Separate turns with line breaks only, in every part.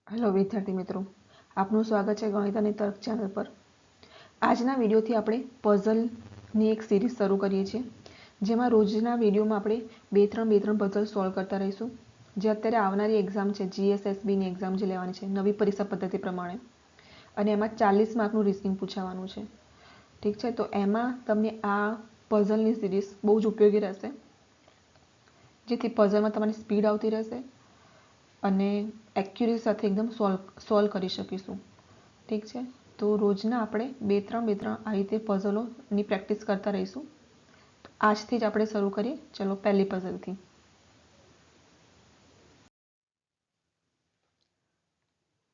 Hello વિદ્યાર્થી મિત્રો, આપનું સ્વાગત છે ગણિત અને તર્ક ચેનલ પર। આજના વિડીયોથી આપણે પઝલની એક સિરીઝ શરૂ કરીએ છીએ, જેમાં રોજના વિડીયોમાં આપણે બે ત્રણ પઝલ સોલ્વ કરતા રહીશું। જે અત્યારે આવનારી એક્ઝામ છે, જીએસએસબીની એક્ઝામ જે લેવાની છે નવી પરીક્ષા પદ્ધતિ પ્રમાણે, અને એમાં 40 માર્કનું રિઝનિંગ પૂછાવાનું છે। ઠીક છે, તો એમાં તમને આ પઝલની સિરીઝ બહુ જ ઉપયોગી રહેશે, જેથી પઝલમાં તમારી સ્પીડ આવતી રહેશે અને એક્યુરેસી સાથે એકદમ સોલ્વ કરી શકીશું। ઠીક છે, તો રોજના આપણે બે ત્રણ આ રીતે પઝલોની પ્રેક્ટિસ કરતા રહીશું। તો આજથી જ આપણે શરૂ કરીએ। ચલો પહેલી પઝલથી।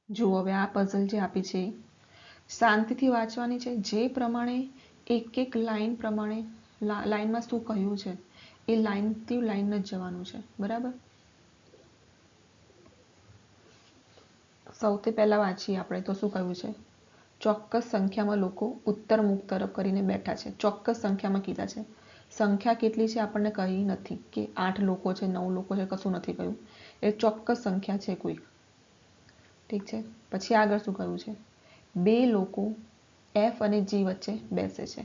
જુઓ, હવે આ પઝલ જે આપી છે શાંતિથી વાંચવાની છે। જે પ્રમાણે એક લાઈન પ્રમાણે લાઈનમાં શું કહ્યું છે એ લાઈનથી લાઈન જ જવાનું છે, બરાબર। સૌથી પહેલાં વાંચીએ આપણે તો શું કહ્યું છે, ચોક્કસ સંખ્યામાં લોકો ઉત્તર મુખ તરફ કરીને બેઠા છે। ચોક્કસ સંખ્યામાં કીધા છે, સંખ્યા કેટલી છે આપણને કહી નથી કે 8 લોકો છે, 9 લોકો છે, કશું નથી કહ્યું। એ ચોક્કસ સંખ્યા છે કોઈક। ઠીક છે, પછી આગળ શું કહ્યું છે, બે લોકો એફ અને જી વચ્ચે બેસે છે।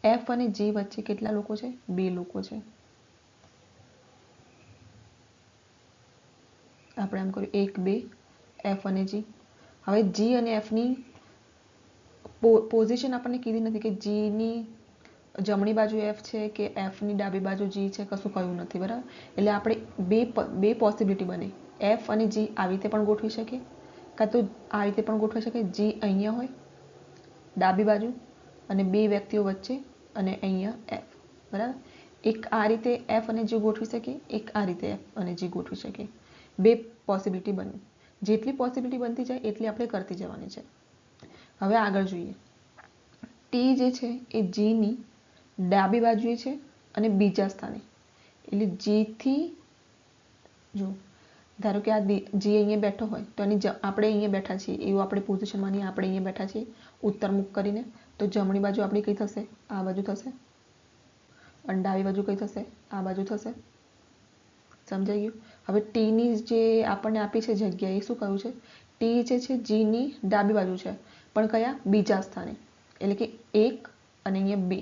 એફ અને જી વચ્ચે કેટલા લોકો છે? બે લોકો છે। આપણે એમ કર્યું 1 2 એફ અને જી। હવે જી અને એફની પોઝિશન આપણને કીધી નથી કે જીની જમણી બાજુ એફ છે કે એફની ડાબી બાજુ જી છે, કશું કહ્યું નથી, બરાબર। એટલે આપણે બે પોસિબિલિટી બને, એફ અને જી આવી રીતે પણ ગોઠવી શકીએ, કાં તો આ રીતે પણ ગોઠવી શકીએ, જી અહીંયા હોય ડાબી બાજુ અને બે વ્યક્તિઓ વચ્ચે અને અહીંયા એફ, બરાબર। એક આ રીતે એફ અને જી ગોઠવી શકીએ, એક આ રીતે એફ અને જી ગોઠવી શકીએ। બે પોસિબિલિટી બની, જેટલી પોસિબિલિટી બનતી જાય એટલી આપણે કરતી જવાની છે। હવે આગળ જોઈએ, ટી જે છે એ જીની ડાબી બાજુએ છે અને બીજા સ્થાને, એટલે જીથી જો ધારો કે આ જી અહીંયા બેઠો હોય તો આપણે અહીંયા બેઠા છીએ એવું આપણે પોઝિશન માનીએ, આપણે અહીંયા બેઠા છીએ ઉત્તરમુખ કરીને, તો જમણી બાજુ આપણી કઈ થશે? આ બાજુ થશે, અને ડાબી બાજુ કઈ થશે? આ બાજુ થશે। સમજાઈ ગયું? હવે ટીની જે આપણને આપી છે જગ્યા, એ શું કહ્યું છે, ટી જે છે જીની ડાબી બાજુ છે, પણ કયા? બીજા સ્થાને, એટલે કે 1 અને અહીંયા 2,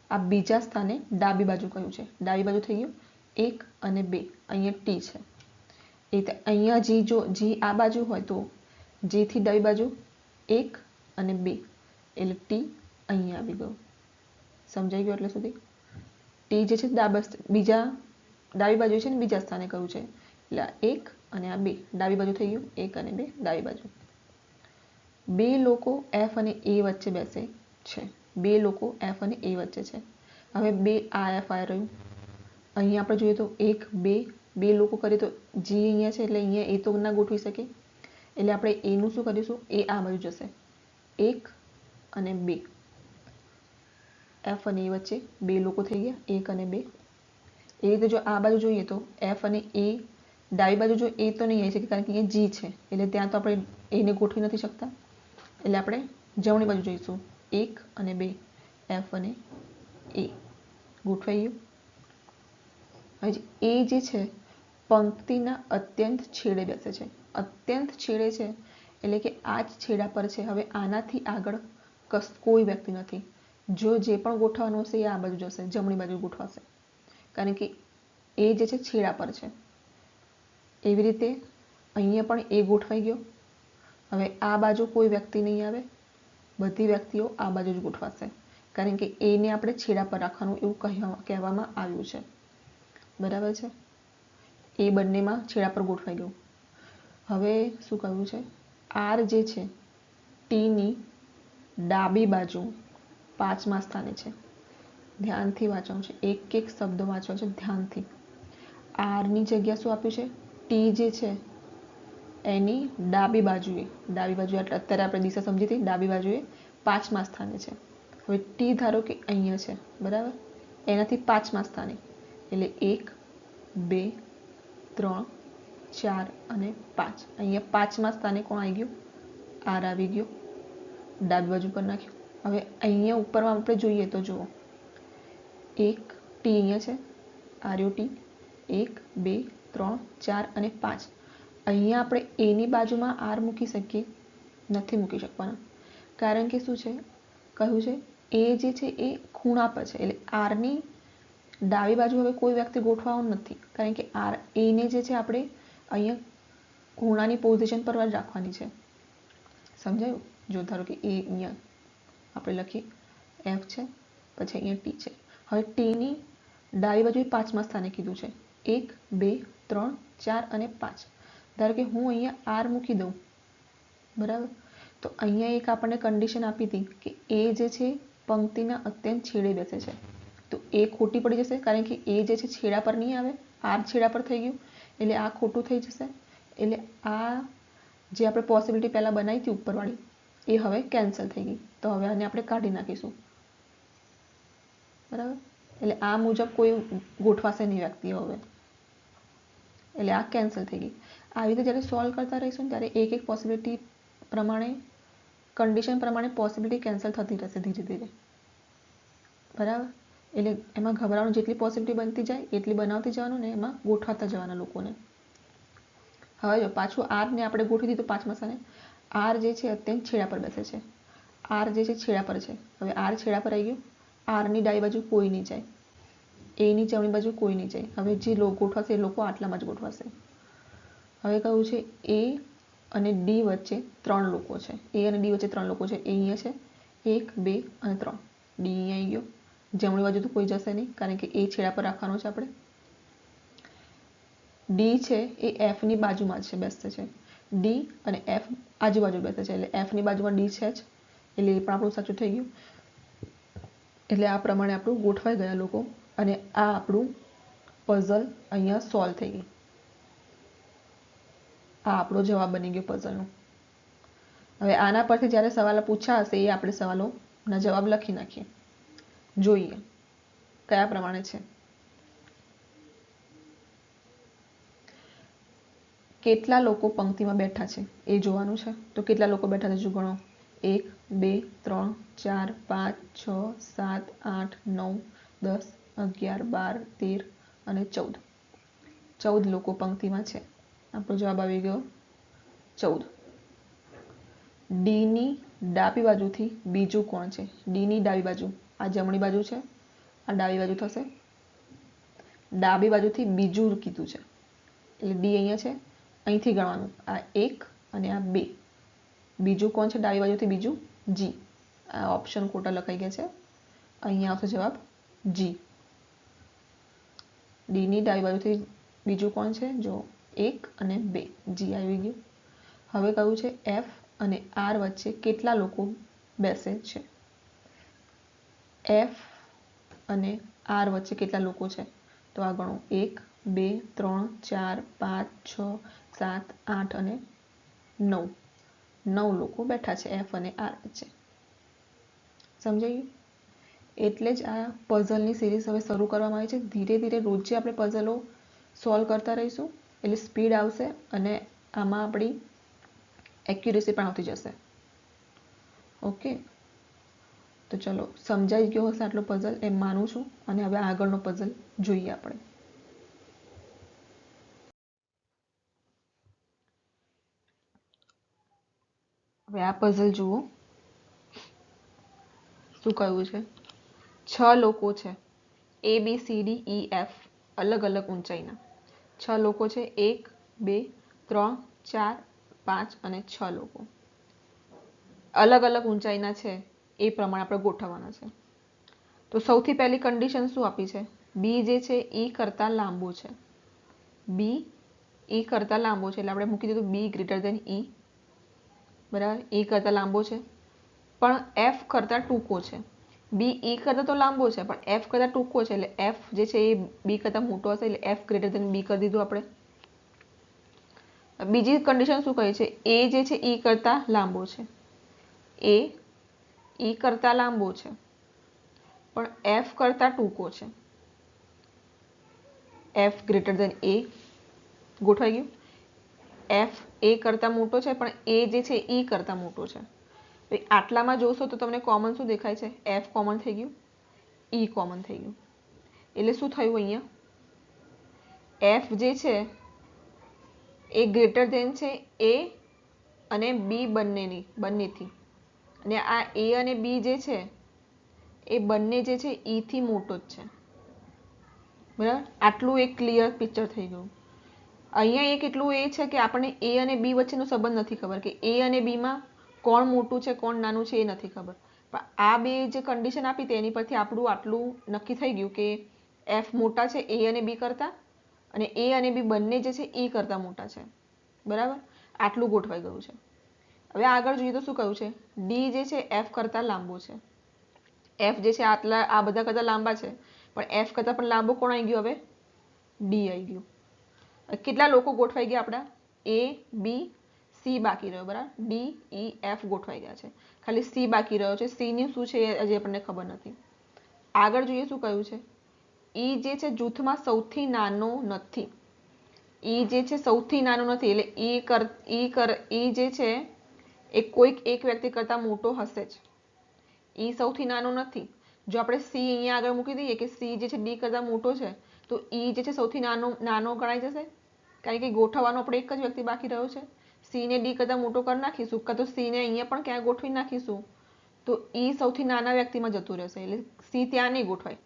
આ બીજા સ્થાને ડાબી બાજુ કહ્યું છે। ડાબી બાજુ થઈ ગયું 1 અને 2, અહીંયા ટી છે। એ અહીંયા જી આ બાજુ હોય તો જીથી ડાબી બાજુ 1 અને 2, એટલે ટી અહીંયા આવી ગયું। સમજાઈ ગયું એટલે સુધી? ટી જે છે ડાબી બાજુ છે ને બીજા સ્થાને કહ્યું છે, એટલે 1 અને આ 2 ડાબી બાજુ થઈ ગયું, 1 અને 2 ડાબી બાજુ। બે લોકો એફ અને એ વચ્ચે બેસે છે। બે લોકો એફ અને એ વચ્ચે છે। હવે બે આ એફ આ રહ્યું, અહીંયા આપણે જોઈએ તો 1 2 બે લોકો કરીએ તો જી અહીંયા છે એટલે અહીંયા એ તો ના ગોઠવી શકીએ, એટલે આપણે એનું શું કરીશું, એ આ બાજુ જશે, 1 અને 2 એફ અને એ વચ્ચે બે લોકો થઈ ગયા, 1 અને 2। એ રીતે જો આ બાજુ જોઈએ તો એફ અને એ ડાબી બાજુ જો એ તો નહીં આવી શકે, કારણ કે અહીંયા જી છે એટલે ત્યાં તો આપણે એને ગોઠવી નથી શકતા, એટલે આપણે જમણી બાજુ જઈશું, 1 અને 2 એફ અને એ ગોઠવાઈ ગયું। હવે એ જે છે પંક્તિના અત્યંત છેડે બેસે છે। અત્યંત છેડે છે એટલે કે આ જ છેડા પર છે। હવે આનાથી આગળ કોઈ વ્યક્તિ નથી, જો જે પણ ગોઠવવાનું હશે એ આ બાજુ જશે, જમણી બાજુ ગોઠવાશે, કારણ કે એ જે છે છેડા પર છે। એવી રીતે અહીંયા પણ એ ગોઠવાઈ ગયો। હવે આ બાજુ કોઈ વ્યક્તિ નહીં આવે, બધી વ્યક્તિઓ આ બાજુ જ ગોઠવાશે, કારણ કે એને આપણે છેડા પર રાખવાનું એવું કહેવામાં આવ્યું છે, બરાબર છે। એ બંનેમાં છેડા પર ગોઠવાઈ ગયું। હવે શું કહ્યું છે, આર જે છે ટીની ડાબી બાજુ 5મા સ્થાને છે। ધ્યાનથી વાંચવાનું છે, એક એક શબ્દ વાંચવાનો છે ધ્યાનથી। આરની જગ્યા શું આપ્યું છે, ટી જે છે એની ડાબી બાજુએ અત્યારે આપણે દિશા સમજી હતી, ડાબી બાજુએ 5મા સ્થાને છે। હવે ટી ધારો કે અહીંયા છે, બરાબર, એનાથી 5મા સ્થાને, એટલે 1 2 3 4 અને 5, અહીંયા 5મા સ્થાને કોણ આવી ગયું, આર આવી ગયો, ડાબી બાજુ પર નાખ્યું। હવે અહીંયા ઉપરમાં આપણે જોઈએ તો જુઓ, 1 ટી અહીંયા છે, આ રહ્યો ટી, 1 2 3 4 અને 5, અહીંયા આપણે એની બાજુમાં આર મૂકી શકીએ? નથી મૂકી શકવાના, કારણ કે શું છે, કહ્યું છે એ જે છે એ ખૂણા પર છે, એટલે આરની ડાબી બાજુ હવે કોઈ વ્યક્તિ ગોઠવાનું નથી, કારણ કે આર એને જે છે આપણે અહીંયા ખૂણાની પોઝિશન પર જ રાખવાની છે. સમજાયું? જો ધારો કે એ અહીંયા આપણે લખીએ એફ છે, પછી અહીંયા ટી છે. હવે ટીની ડાબી બાજુ 5મા સ્થાને કીધું છે, 1 2 3 4 અને 5. ધારો કે હું અહીંયા આર મૂકી દઉં, બરાબર, તો અહીંયા એક આપણને કન્ડિશન આપી હતી કે એ જે છે પંક્તિના અત્યંત છેડે બેસે છે, તો એ ખોટી પડી જશે, કારણ કે એ જે છે છેડા પર નહીં આવે, આર છેડા પર થઈ ગયું, એટલે આ ખોટું થઈ જશે. એટલે આ જે આપણે પોસિબિલિટી પહેલાં બનાવી હતી ઉપરવાળી, એ હવે કેન્સલ થઈ ગઈ. તો હવે આને આપણે કાઢી નાખીશું, બરાબર. એટલે આ મુજબ કોઈ ગોઠવાશે નહીં વ્યક્તિઓ હવે, એટલે આ કેન્સલ થઈ ગઈ. આવી રીતે જ્યારે સોલ્વ કરતા રહીશું ને ત્યારે એક એક પોસિબિલિટી પ્રમાણે, કન્ડિશન પ્રમાણે પોસિબિલિટી કેન્સલ થતી રહેશે ધીરે ધીરે, બરાબર. એટલે એમાં ગભરાવાનું, જેટલી પોસિબિલિટી બનતી જાય એટલી બનાવતી જવાનું ને એમાં ગોઠવાતા જવાના લોકોને. હવે જો પાછું આરને આપણે ગોઠવી દીધું 5મા સ્થાને. આર જે છે અત્યંત છેડા પર બેસે છે, આર જે છે છેડા પર છે. હવે આર છેડા પર આવી ગયું, આરની ડાબી બાજુ કોઈ નહીં જાય, એની જમણી બાજુ કોઈ નહીં જાય. હવે જે ગોઠવાશે એ લોકો આટલામાં જ ગોઠવાશે. હવે કહ્યું છે એ અને ડી વચ્ચે 3 લોકો છે, એ અને ડી વચ્ચે 3 લોકો છે. એ અહીંયા છે 1 2 અને 3. ડી અહીંયા આવી ગયો, જમણી બાજુ તો કોઈ જશે નહીં, કારણ કે એ છેડા પર રાખવાનો છે આપણે. ડી છે એ એફની બાજુમાં છે, બેસશે છે. ડી અને એફ આજુબાજુ બેસે છે, એટલે એફની બાજુમાં ડી છે જ, એટલે એ પણ આપણું સાચું થઈ ગયું. એટલે આ પ્રમાણે આપણું ગોઠવાઈ ગયા લોકો, અને આ આપણું પઝલ અહીંયા સોલ્વ થઈ ગઈ. આ આપણો જવાબ બની ગયો પઝલનો. હવે આના પરથી જ્યારે સવાલો પૂછ્યા હશે એ આપણે સવાલોના જવાબ લખી નાખીએ, જોઈએ કયા પ્રમાણે છે. કેટલા લોકો પંક્તિમાં બેઠા છે એ જોવાનું છે. તો કેટલા લોકો બેઠા છે જો ગણો, 1 2 3 4 5 6 7 8 9 10 11 12 13 અને 14. 14 લોકો પંક્તિમાં છે. આપણો જવાબ આવી ગયો 14. ડીની ડાબી બાજુથી બીજું કોણ છે? ડીની ડાબી બાજુ, આ જમણી બાજુ છે, આ ડાબી બાજુ થશે. ડાબી બાજુથી બીજું કીધું છે, એટલે ડી અહીંયા છે, અહીંથી ગણવાનું, આ 1 અને આ 2. બીજું કોણ છે ડાબી બાજુથી બીજું? જી. આ ઓપ્શન ખોટા લખાઈ ગયા છે, અહીંયા આવશે જવાબ જી. ડીની ડાબી બાજુથી બીજું કોણ છે? જો 1 અને 2, જી આવી ગયું. હવે કયું છે એફ અને આર વચ્ચે કેટલા લોકો બેસે છે? એફ અને આર વચ્ચે કેટલા લોકો છે? તો આ ગણો 1 2 3 4 5 6 7 8 અને 9. 9 લોકો બેઠા છે એફ અને આર વચ્ચે. સમજાયું? એટલે જ આ પઝલની સિરીઝ હવે શરૂ કરવામાં આવી છે. ધીરે ધીરે રોજે આપણે પઝલો સોલ્વ કરતા રહીશું, એટલે સ્પીડ આવશે અને આમાં આપણી એક્યુરેસી પણ આવતી જશે. ઓકે, તો ચલો સમજાઈ ગયો હશે આટલો પઝલ એમ માનું છું. અને હવે આગળનો પઝલ જોઈએ આપણે. હવે આ પઝલ જુઓ, શું કહ્યું છે? 6 લોકો છે, A B C D E F, અલગ અલગ ઊંચાઈના 6 લોકો છે. 1 2 3 4 5 અને 6 લોકો અલગ અલગ ઊંચાઈના છે, એ પ્રમાણે આપણે ગોઠવવાના છે. તો સૌથી પહેલી કન્ડિશન શું આપી છે? બી જે છે ઈ કરતાં લાંબો છે. બી ઈ કરતાં લાંબો છે, એટલે આપણે મૂકી દીધું બી ગ્રેટર દેન ઈ, બરાબર. ઈ કરતાં લાંબો છે, પણ એફ કરતાં ટૂંકો છે. બી ઈ કરતાં તો લાંબો છે, પણ એફ કરતાં ટૂંકો છે, એટલે એફ જે છે એ બી કરતાં મોટો હશે, એટલે એફ ગ્રેટર દેન બી કરી દીધું આપણે. બીજી કન્ડિશન શું કહે છે? એ જે છે ઈ કરતાં લાંબો છે. એ ઈ કરતાં લાંબો છે, પણ એફ કરતાં ટૂંકો છે. એફ ગ્રેટર દેન એ, ગોઠવાઈ ગયું. એફ એ કરતાં મોટો છે, પણ એ જે છે ઈ કરતાં મોટો છે. આટલામાં જોશો તો તમને કોમન શું દેખાય છે? એફ કોમન થઈ ગયું, ઈ કોમન થઈ ગયું. એટલે શું થયું અહીંયા? એફ જે છે એ ગ્રેટર ધેન છે એ અને બી બંનેથી, અને આ એ અને બી જે છે એ બંને જે છે ઈ થી મોટો જ છે, બરાબર. આટલું એક ક્લિયર પિક્ચર થઈ ગયું. અહીંયા એક એટલું એ છે કે આપણને એ અને બી વચ્ચેનો સંબંધ નથી ખબર કે એ અને બીમાં કોણ મોટું છે કોણ નાનું છે એ નથી ખબર, પણ આ બે જે કન્ડિશન આપી તેની પરથી આપણું આટલું નક્કી થઈ ગયું કે એફ મોટા છે એ અને બી કરતા, અને એ અને બી બંને જે છે એ કરતા મોટા છે, બરાબર. આટલું ગોઠવાઈ ગયું છે. હવે આગળ જોઈએ તો શું કહ્યું છે, ડી જે છે એફ કરતા લાંબો છે. એફ જે છે આ બધા કરતા લાંબા છે, પણ એફ કરતા પણ લાંબો કોણ આવી ગયો, હવે ડી આવી ગયું. કેટલા લોકો ગોઠવાઈ ગયા આપણા, એ બી સી બાકી રહ્યો, બરાબર. ડી ઈ એફ ગોઠવાઈ ગયા છે, ખાલી સી બાકી રહ્યો છે. સી ની શું છે હજી આપણને ખબર નથી. આગળ જોઈએ શું કહ્યું છે, ઈ જે છે જૂથમાં સૌથી નાનો નથી. ઈ જે છે સૌથી નાનો નથી, એટલે ઈ જે છે એ કોઈક એક વ્યક્તિ કરતા મોટો હશે જ. ઈ સૌથી નાનો નથી. જો આપણે સી અહીંયા આગળ મૂકી દઈએ કે સી જે છે ડી કરતા મોટો છે, તો ઈ જે છે સૌથી નાનો ગણાઈ જશે, કારણ કે ગોઠવવાનો આપણે એક જ વ્યક્તિ બાકી રહ્યો છે. સી ને ડી કરતા મોટો કરી નાખીશું, કાં તો સી ને અહીંયા પણ ક્યાંય ગોઠવી નાખીશું, તો ઈ સૌથી નાના વ્યક્તિમાં જતું રહેશે, એટલે સી ત્યાં નહીં ગોઠવાય.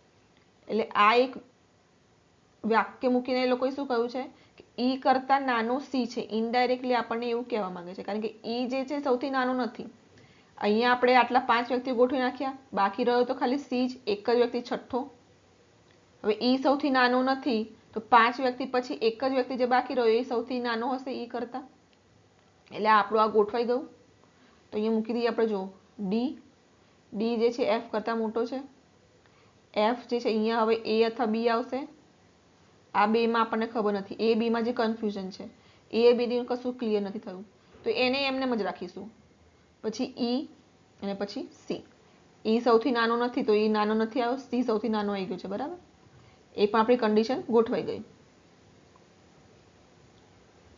એટલે આ એક વાક્ય મૂકીને એ લોકોએ શું કહ્યું છે કે ઈ કરતા નાનો સી છે. ઇનડાયરેક્ટલી આપણને એવું કહેવા માંગે છે, કારણ કે ઈ જે છે સૌથી નાનો નથી. અહીંયા આપણે આટલા 5 વ્યક્તિ ગોઠવી નાખ્યા, બાકી રહ્યો તો ખાલી સી જ, એક જ વ્યક્તિ છઠ્ઠો. હવે ઈ સૌથી નાનો નથી, તો 5 વ્યક્તિ પછી એક જ વ્યક્તિ જે બાકી રહ્યો એ સૌથી નાનો હશે ઈ કરતા, એટલે આપણું આ ગોઠવાઈ ગયું. તો અહીંયા મૂકી દઈએ આપણે, જો ડી જે છે એફ કરતા મોટો છે. એફ જે છે અહીંયા હવે એ અથવા બી આવશે. આ બેમાં આપણને ખબર નથી, એ બીમાં જે કન્ફ્યુઝન છે, એ બીનું કશું ક્લિયર નથી થયું, તો એને એમને જ રાખીશું. પછી ઈ અને પછી સી. ઈ સૌથી નાનો નથી, તો એ નાનો નથી આવ્યો. સી સૌથી નાનો આવી ગયો છે, બરાબર. એ પણ આપણી કન્ડિશન ગોઠવાઈ ગઈ.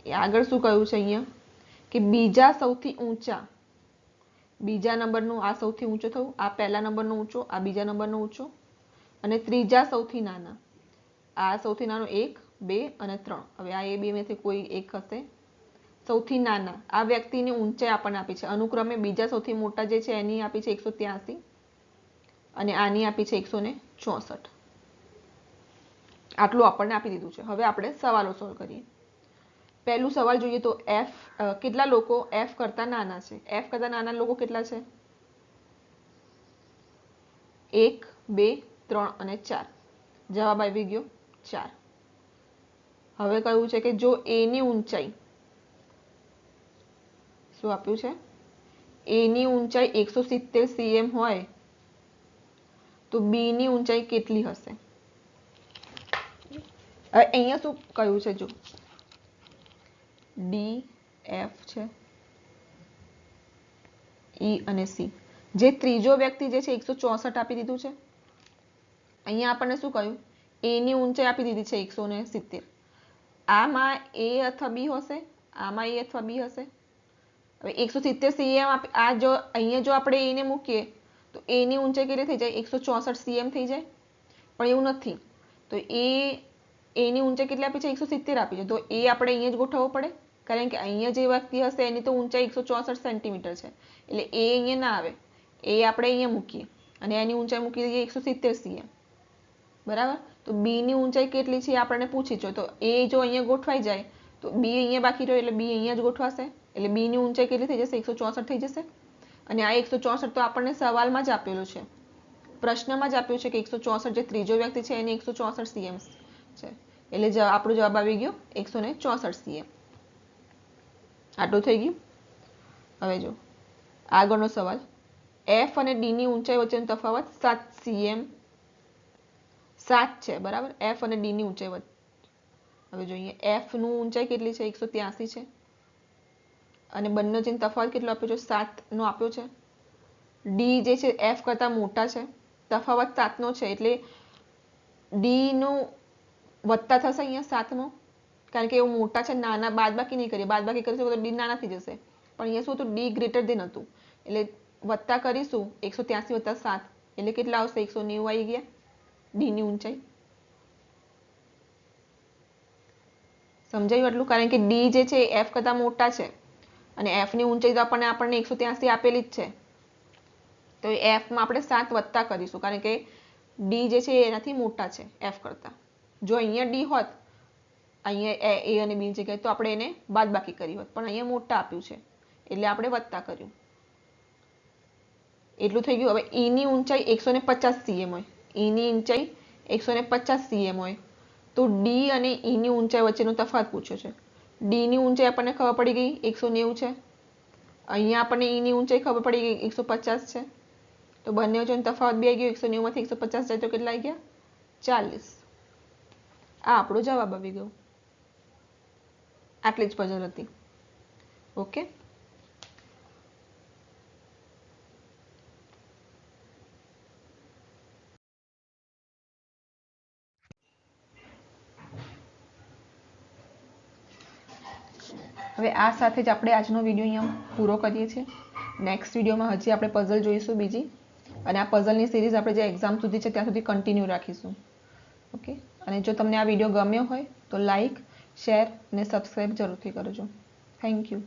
આગળ શું કહ્યું છે અહીંયા કે બીજા સૌથી ઊંચા, બીજા નંબરનું આ સૌથી ઊંચો થયું, આ પહેલા નંબરનો ઊંચો, આ બીજા નંબરનો ઊંચો, અને ત્રીજા સૌથી નાના, આ સૌથી નાનો 1, 2 અને 3. હવે આ એ બે માંથી કોઈ એક હશે. સૌથી નાના આ વ્યક્તિની ઊંચાઈ આપણને આપી છે, અનુક્રમે બીજા સૌથી મોટા જે છે એની આપી છે 183 અને આની આપી છે 164. આટલું આપણને આપી દીધું છે. હવે આપણે સવાલો સોલ્વ કરીએ. પહેલું સવાલ જોઈએ તો કેટલા લોકો એફ કરતા નાના છે. એફ કરતા નાના લોકો કેટલા છે? 1, 2, 3 અને 4. જવાબ આવી ગયો 4. હવે કહ્યું છે કે જો એ ની ઊંચાઈ, શું આપ્યું છે, એ ની ઊંચાઈ 170 cm હોય તો બી ની ઊંચાઈ કેટલી હશે? અહીંયા શું કહ્યું છે, જો ડી એફ છે, ઈ અને સી. જે ત્રીજો વ્યક્તિ જે છે 164 આપી દીધું છે. અહીંયા આપણને શું કહ્યું, એ ની ઊંચાઈ આપી દીધી છે 170. આમાં એ અથવા બી હશે, આમાં એ અથવા બી હશે. હવે 170 cm અહીંયા જો આપણે એને મૂકીએ તો એ ની ઊંચાઈ કેટલી થઈ જાય, 164 cm થઈ જાય. પણ એવું નથી, તો એ ની ઊંચાઈ કેટલી આપી છે, 170 આપી છે. તો એ આપણે અહીંયા જ ગોઠવવો પડે, કારણ કે અહીંયા જે વ્યક્તિ હશે એની તો ઊંચાઈ 164 સેન્ટીમીટર છે, એટલે એ અહીંયા ના આવે. એ આપણે અહીંયા મૂકીએ અને એની ઊંચાઈ મૂકી દઈએ 170 cm, બરાબર. તો બી ની ઊંચાઈ કેટલી છે આપણને પૂછી છે, તો એ જો અહીંયા ગોઠવાઈ જાય તો બી અહીંયા બાકી રહ્યો, એટલે બી અહીંયા જ ગોઠવાશે. એટલે બી ની ઊંચાઈ કેટલી થઈ જશે, 164 થઈ જશે. અને આ 164 તો આપણને સવાલમાં જ આપેલું છે, પ્રશ્નમાં જ આપ્યું છે કે 164 જે ત્રીજો વ્યક્તિ છે એની 164 cm છે, એટલે આપણો જવાબ આવી ગયો 164 cm. આટલું થઈ ગયું. હવે જો આગળનો સવાલ, એફ અને ડી ની ઊંચાઈ વચ્ચેનો તફાવત 7 cm 7 છે, બરાબર. એફ અને ડી ની ઊંચાઈ વચ્ચે, હવે જોઈએ એફ નું ઊંચાઈ કેટલી છે, 183 છે, અને બંને વચ્ચેનો તફાવત કેટલો આપ્યો છે, 7 નો આપ્યો છે. ડી જે છે એફ કરતા મોટા છે, તફાવત 7 નો છે, એટલે ડી નું વત્તા થશે અહીંયા 7 નો, કારણ કે એવું મોટા છે. નાના બાદબાકી નહીં કરીએ, બાદબાકી કરીશું તો ડી નાના થઈ જશે, પણ અહીંયા શું હતું, ડી ગ્રેટર દેન હતું, એટલે વત્તા કરીશું 183 વત્તા 7 એટલે કેટલા આવશે, 190 આવી ગયા ડી ની ઊંચાઈ. સમજાયું એટલું? કારણ કે ડી જે છે એ f કરતાં મોટા છે અને f ની ઊંચાઈ તો આપણને 183 આપેલી જ છે, તો f માં આપણે 7 વત્તા કરીશું કારણ કે ડી જે છે એનાથી મોટા છે f કરતાં. જો અહીંયા ડી હોત, અહીંયા a અને b ની જગ્યાએ, તો આપણે એને બાદબાકી કરી હોત, પણ અહીંયા મોટા આપ્યું છે એટલે આપણે વત્તા કર્યું. એટલું થઈ ગયું. હવે e ની ઊંચાઈ 150 cm હોય, e ની ઊંચાઈ 150 cm હોય, તો d અને e ની ઊંચાઈ વચ્ચેનો તફાવત પૂછ્યો છે. d ની ઊંચાઈ આપણને ખબર પડી ગઈ 190 છે, અહીંયા આપણને e ની ઊંચાઈ ખબર પડી ગઈ 150 છે, તો બંને વચ્ચેનો તફાવત બી આવી ગયો. 190 માંથી 150 જાય તો કેટલા આવી ગયા? 40. આ આપણો જવાબ આવી ગયો. આટલી જ પઝલ હતી. ઓકે. હવે આ સાથે જ આપણે આજનો વિડીયો અહીંયા પૂરો કરીએ છીએ. નેક્સ્ટ વિડીયોમાં હજી આપણે પઝલ જોઈશું બીજી, અને આ પઝલની સિરીઝ આપણે જે એક્ઝામ સુધી છે ત્યાં સુધી કન્ટિન્યુ રાખીશું. ઓકે. અને જો તમને આ વિડીયો ગમ્યો હોય તો લાઈક, શેર અને સબસ્ક્રાઈબ જરૂરથી કરજો. Thank you.